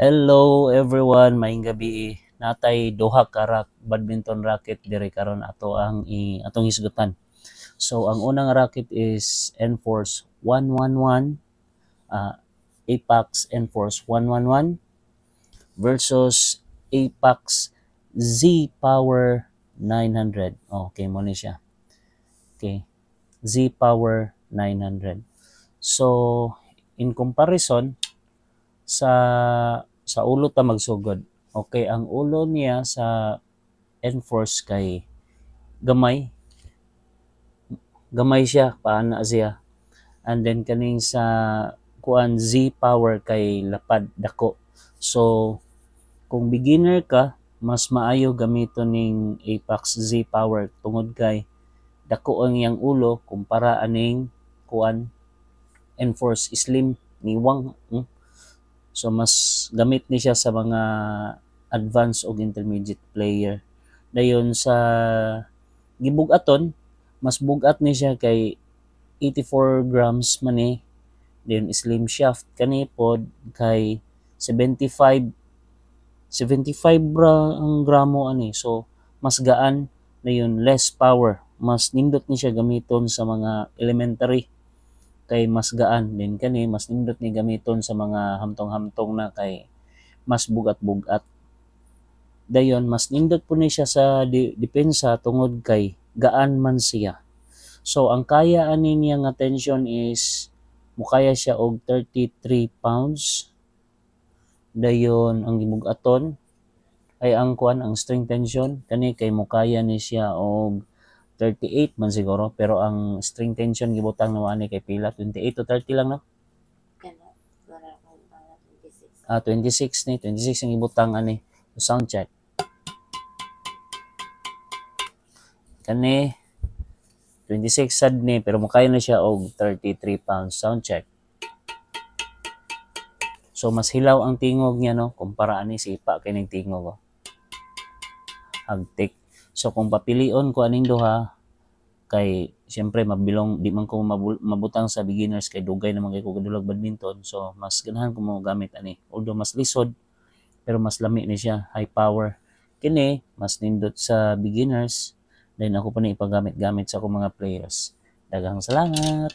Hello everyone, maayong gabi. Natay duha ka badminton racket diri karon atong hisgutan. So ang unang racket is Enforce 111, Apex Enforce 111 versus Apex Z Power 900. Okay mo ni siya. Okay. Z Power 900. So in comparison sa ulo ta magsugod. Okay, ang ulo niya sa Enforce kay gamay. Gamay siya, paana siya. And then kaning sa kuan Z Power kay lapad dako. So kung beginner ka, mas maayo gamiton ning Apex Z Power tungod kay dako ang iyang ulo kumpara aning kuan Enforce slim niwang. So mas gamit ni siya sa mga advanced o intermediate player. Dayon sa gibugaton, mas bugat ni siya kay 84 grams man ni. Dayon slim shaft kani pod kay 75 bra ang gramo ani. So mas gaan dayon less power. Mas nindot ni siya gamiton sa mga elementary kay mas gaan din kani mas nindot ni gamiton sa mga hamtong-hamtong na kay mas bugat-bugat. Dayon mas nindot po ni siya sa depensa tungod kay gaan man siya. So ang kaya ani niya nga tension is mukaya siya og 33 pounds. Dayon ang gibugaton ay ang string tension kani kay mukaya ni siya og 38 man siguro, pero ang string tension gibutang na ani kay pila 28 to 30 lang no. 26 ni 26 ang gibutang ani. Sound check kani 26 sad ni pero mukaya na siya og 33 pounds. Sound check. So mas hilaw ang tingog niya no kumpara ani si Ipa kining tingog hagtik. So kung papilion ko aning duha kay siyempre mabilong di man ko mabutang sa beginners kay dugay naman kay ko kadulag badminton. So mas ganahan ko mo gamit ani. Although mas lisod pero mas lami ni siya, high power. Kini mas nindot sa beginners. Then ako pa ni ipagamit-gamit sa akong mga players. Daghang salamat.